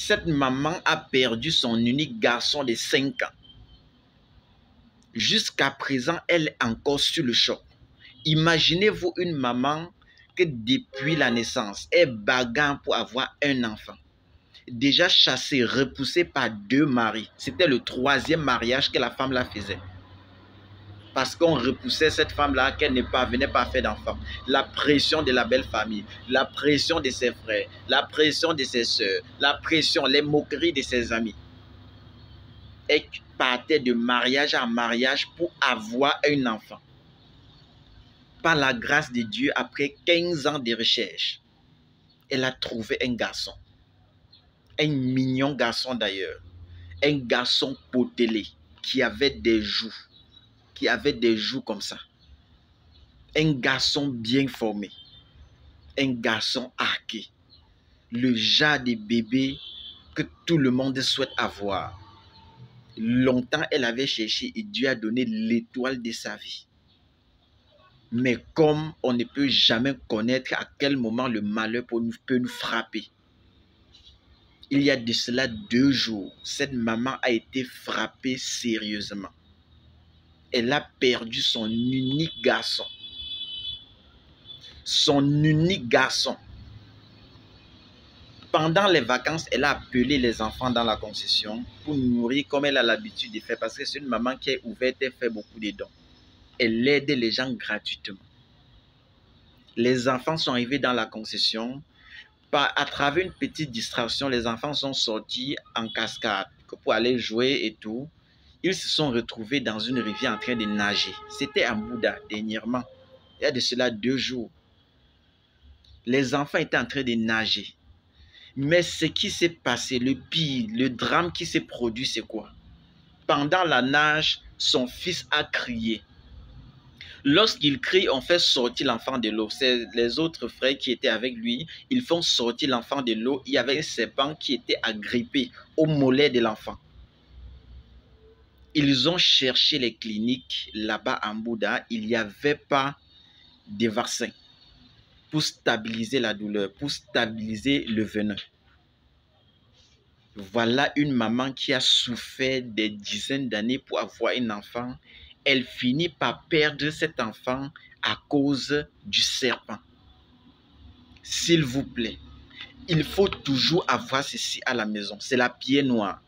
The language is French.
Cette maman a perdu son unique garçon de 5 ans. Jusqu'à présent, elle est encore sur le choc. Imaginez-vous une maman que depuis la naissance, elle bagarre pour avoir un enfant. Déjà chassée, repoussée par 2 maris. C'était le 3e mariage que la femme la faisait. Parce qu'on repoussait cette femme-là, qu'elle ne parvenait pas à faire d'enfant. La pression de la belle famille, la pression de ses frères, la pression de ses soeurs, la pression, les moqueries de ses amis. Elle partait de mariage en mariage pour avoir un enfant. Par la grâce de Dieu, après 15 ans de recherche, elle a trouvé un garçon. Un mignon garçon d'ailleurs. Un garçon potelé qui avait des joues. Qui avait des joues comme ça. Un garçon bien formé. Un garçon arqué. Le genre de bébé que tout le monde souhaite avoir. Longtemps, elle avait cherché et Dieu a donné l'étoile de sa vie. Mais comme on ne peut jamais connaître à quel moment le malheur peut nous frapper. Il y a de cela 2 jours, cette maman a été frappée sérieusement. Elle a perdu son unique garçon. Son unique garçon. Pendant les vacances, elle a appelé les enfants dans la concession pour nourrir comme elle a l'habitude de faire parce que c'est une maman qui est ouverte et fait beaucoup de dons. Elle aide les gens gratuitement. Les enfants sont arrivés dans la concession. À travers une petite distraction, les enfants sont sortis en cascade pour aller jouer et tout. Ils se sont retrouvés dans une rivière en train de nager. C'était à Bouddha, dernièrement. Il y a de cela 2 jours. Les enfants étaient en train de nager. Mais ce qui s'est passé, le pire, le drame qui s'est produit, c'est quoi? Pendant la nage, son fils a crié. Lorsqu'il crie, on fait sortir l'enfant de l'eau. C'est les autres frères qui étaient avec lui. Ils font sortir l'enfant de l'eau. Il y avait un serpent qui était agrippé au mollet de l'enfant. Ils ont cherché les cliniques là-bas en Bouddha. Il n'y avait pas de vaccin pour stabiliser la douleur, pour stabiliser le venin. Voilà une maman qui a souffert des dizaines d'années pour avoir un enfant. Elle finit par perdre cet enfant à cause du serpent. S'il vous plaît, il faut toujours avoir ceci à la maison. C'est la pierre noire.